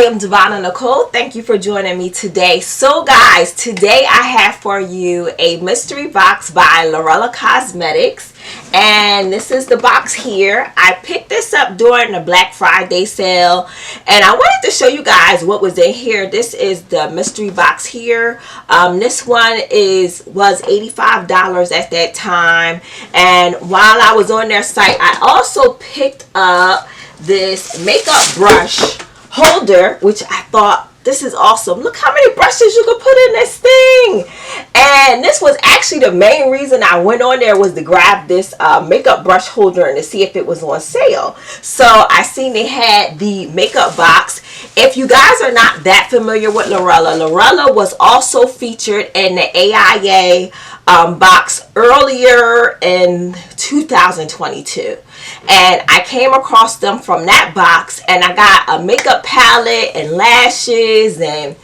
am Devonna Nicole. Thank you for joining me today. So guys, today I have for you a mystery box by Lurella Cosmetics. And this is the box here. I picked this up during the Black Friday sale. And I wanted to show you guys what was in here. This is the mystery box here. This one was $85 at that time. And while I was on their site, I also picked up this makeup brush holder, which I thought, this is awesome. Look how many brushes you can put in this thing. And this was actually the main reason I went on there, was to grab this makeup brush holder and to see if it was on sale. So I seen they had the makeup box. If you guys are not that familiar with Lurella was also featured in the AIA box earlier in 2022. And I came across them from that box, and I got a makeup palette and lashes, and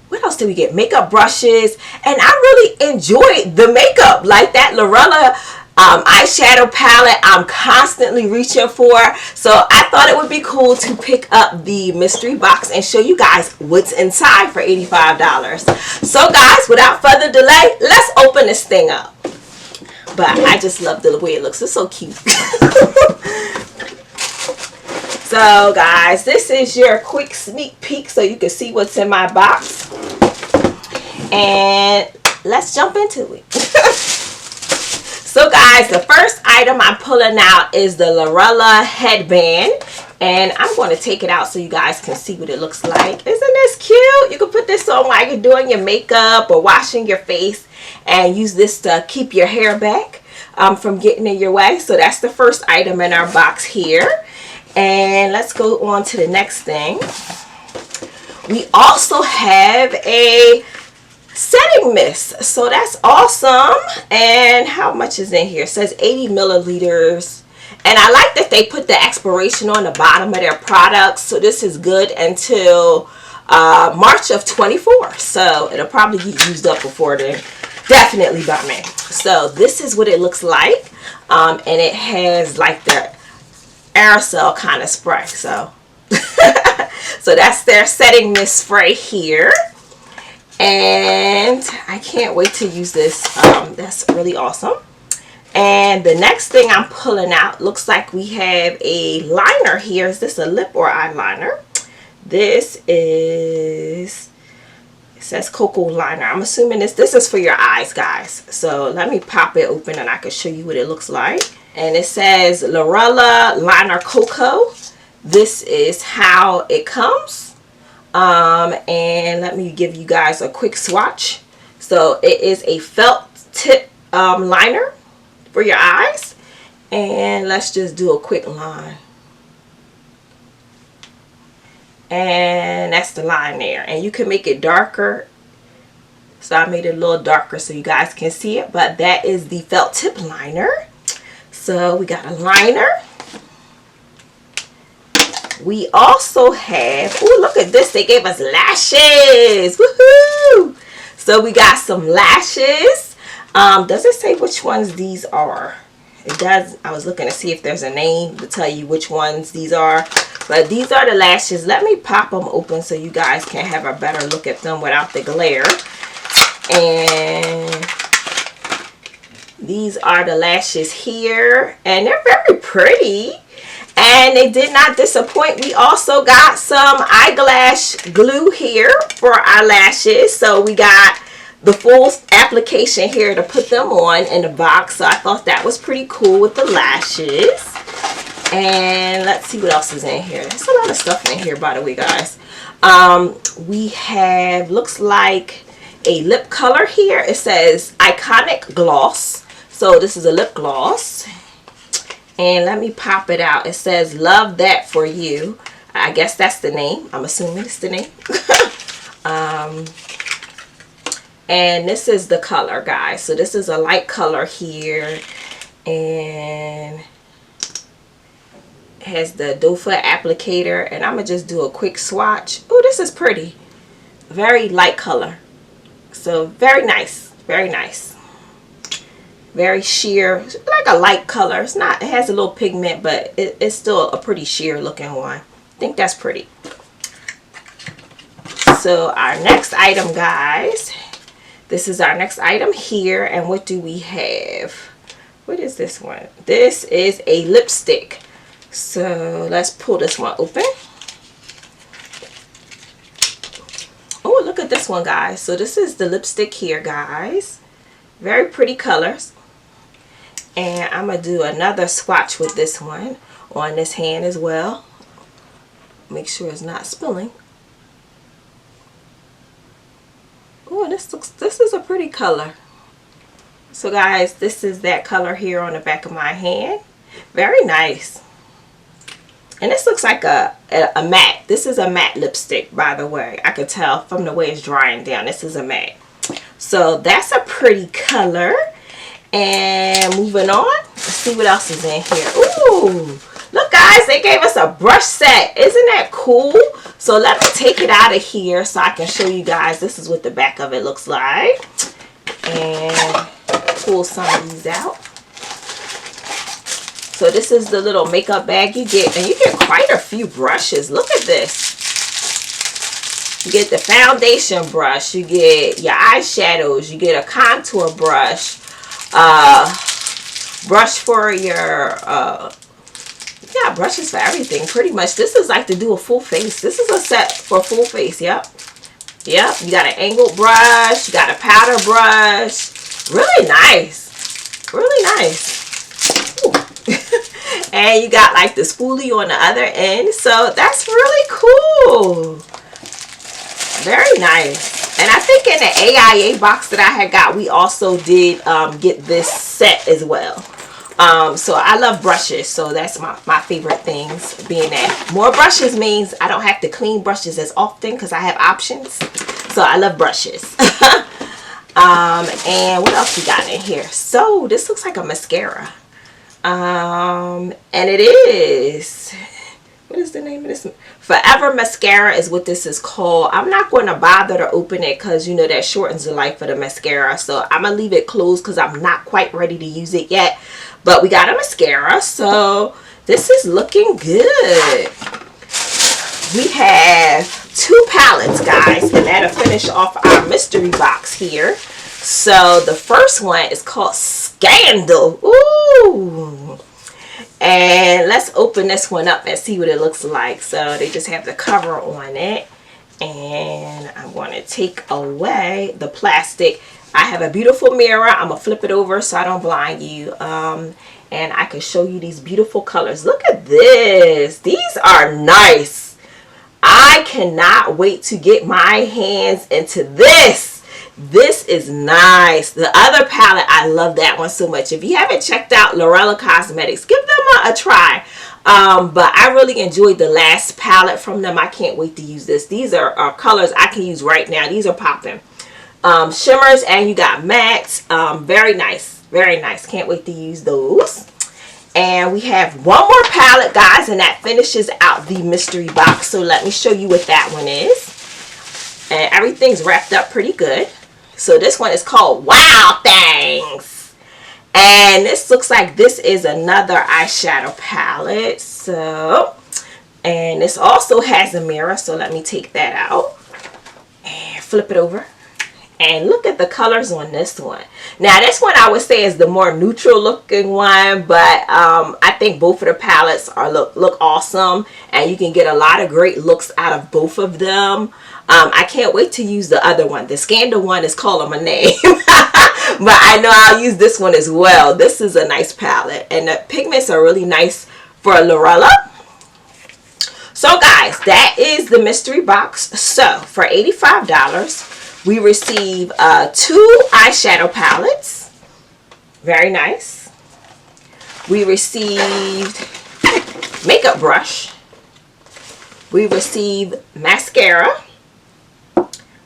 what else did we get? Makeup brushes. And I really enjoyed the makeup. Like that Lurella eyeshadow palette I'm constantly reaching for. So I thought it would be cool to pick up the mystery box and show you guys what's inside for $85. So guys, without further delay, let's open this thing up. But I just love the way it looks. It's so cute. So guys, this is your quick sneak peek so you can see what's in my box. And let's jump into it. So guys, the first item I'm pulling out is the Lurella headband. And I'm going to take it out so you guys can see what it looks like. Isn't this cute? You can put this on while you're doing your makeup or washing your face, and use this to keep your hair back from getting in your way. So that's the first item in our box here. And let's go on to the next thing. We also have a setting mist. So that's awesome. And how much is in here? It says 80 milliliters. And I like that they put the expiration on the bottom of their products. So this is good until March of 24. So it'll probably get used up before then. Definitely by me. So this is what it looks like. And it has like the aerosol kind of spray. So, so that's their setting mist spray here. And I can't wait to use this. That's really awesome. And the next thing I'm pulling out, looks like we have a liner here. Is this a lip or eyeliner? This is, it says cocoa liner. I'm assuming this is for your eyes, guys. So let me pop it open and I can show you what it looks like. And it says Lurella Liner Cocoa. This is how it comes. And let me give you guys a quick swatch. So it is a felt tip liner for your eyes. And let's just do a quick line. And that's the line there. And you can make it darker. So I made it a little darker so you guys can see it. But that is the felt tip liner. So we got a liner. We also have, oh, look at this. They gave us lashes. Woohoo! So we got some lashes. Does it say which ones these are? It does. I was looking to see if there's a name to tell you which ones these are. But these are the lashes. Let me pop them open so you guys can have a better look at them without the glare. And these are the lashes here. And they're very pretty. And they did not disappoint. We also got some eyelash glue here for our lashes. So we got the full application here to put them on in the box. So I thought that was pretty cool with the lashes. And let's see what else is in here. There's a lot of stuff in here, by the way, guys. We have, looks like a lip color here. It says Iconic Gloss. So this is a lip gloss. And let me pop it out. It says Love That For You. I guess that's the name. I'm assuming it's the name. And this is the color, guys. So this is a light color here. And it has the doe foot applicator. And I'm going to just do a quick swatch. Oh, this is pretty. Very light color. So very nice. Very nice. Very sheer. Like a light color. It's not, it has a little pigment, but it's still a pretty sheer looking one. I think that's pretty. So our next item, guys, this is our next item here. And what do we have? What is this one? This is a lipstick. So let's pull this one open. Oh, look at this one, guys. So this is the lipstick here, guys. Very pretty colors. And I'm going to do another swatch with this one on this hand as well. Make sure it's not spilling. Oh, this is a pretty color. So guys, this is that color here on the back of my hand. Very nice. And this looks like a matte. This is a matte lipstick, by the way. I could tell from the way it's drying down. This is a matte. So that's a pretty color. And moving on, let's see what else is in here. Ooh, look guys, they gave us a brush set. Isn't that cool? So let me take it out of here so I can show you guys. This is what the back of it looks like. And pull some of these out. So this is the little makeup bag you get. And you get quite a few brushes. Look at this. You get the foundation brush. You get your eyeshadows. You get a contour brush. Brush for your yeah, brushes for everything pretty much. This is like to do a full face. This is a set for full face. Yep, you got an angled brush, you got a powder brush. Really nice, really nice. And you got like the spoolie on the other end, so that's really cool. Very nice. And I think in the AIA box that I had got, we also did get this set as well. So I love brushes, so that's my favorite things. Being that more brushes means I don't have to clean brushes as often because I have options. So I love brushes. And what else we got in here? So this looks like a mascara. And it is, what is the name of this? Forever Mascara is what this is called. I'm not going to bother to open it because, you know, that shortens the life of the mascara. So I'm going to leave it closed because I'm not quite ready to use it yet. But we got a mascara. So this is looking good. We have 2 palettes, guys. And that'll finish off our mystery box here. So the first one is called Scandal. Ooh. And let's open this one up and see what it looks like. So they just have the cover on it. And I'm going to take away the plastic. I have a beautiful mirror. I'm going to flip it over so I don't blind you. And I can show you these beautiful colors. Look at this. These are nice. I cannot wait to get my hands into this. This is nice. The other palette, I love that one so much. If you haven't checked out Lurella Cosmetics, give them a try. But I really enjoyed the last palette from them. I can't wait to use this. These are colors I can use right now. These are popping. Shimmers, and you got mattes. Very nice. Very nice. Can't wait to use those. And we have one more palette, guys, and that finishes out the mystery box. So let me show you what that one is. And everything's wrapped up pretty good. So this one is called Wow Things. And this looks like this is another eyeshadow palette. So, and this also has a mirror. So let me take that out and flip it over. And look at the colors on this one. Now this one I would say is the more neutral looking one, but I think both of the palettes are look awesome, and you can get a lot of great looks out of both of them. I can't wait to use the other one. The Scandal one is calling my name. But I know I'll use this one as well. This is a nice palette, and the pigments are really nice for Lurella. So guys, that is the mystery box. So for $85, we receive 2 eyeshadow palettes. Very nice. We received makeup brush. We received mascara.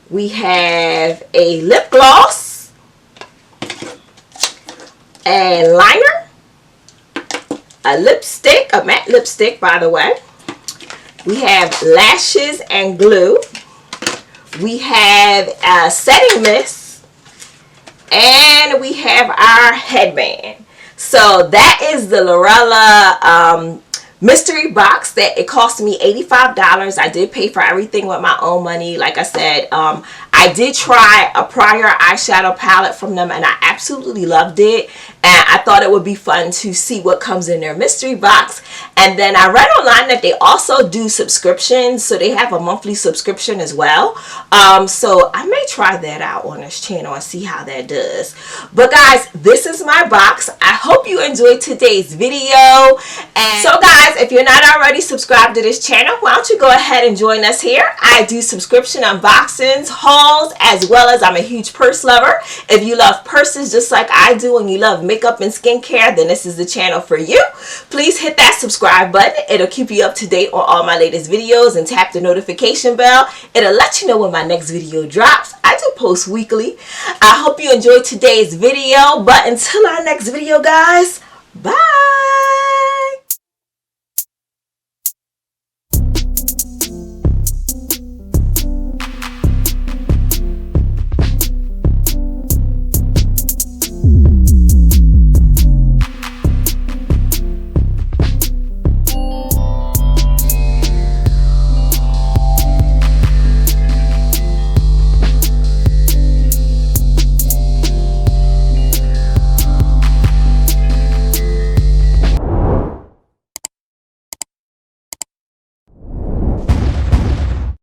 We have a lip gloss, a liner, a lipstick, a matte lipstick, by the way. We have lashes and glue. We have a setting mist, and we have our headband. So that is the Lurella mystery box that it cost me $85. I did pay for everything with my own money. Like I said, I did try a prior eyeshadow palette from them and I absolutely loved it, and I thought it would be fun to see what comes in their mystery box. And then I read online that they also do subscriptions, so they have a monthly subscription as well. So I may try that out on this channel and see how that does. But guys, this is my box. I hope you enjoyed today's video. And so guys, if you're not already subscribed to this channel, why don't you go ahead and join us here. I do subscription unboxings, hauls, as well as I'm a huge purse lover. If you love purses just like I do and you love makeup and skincare, then this is the channel for you. Please hit that subscribe button. It'll keep you up to date on all my latest videos, and tap the notification bell. It'll let you know when my next video drops. I do post weekly. I hope you enjoyed today's video, but until our next video guys, bye.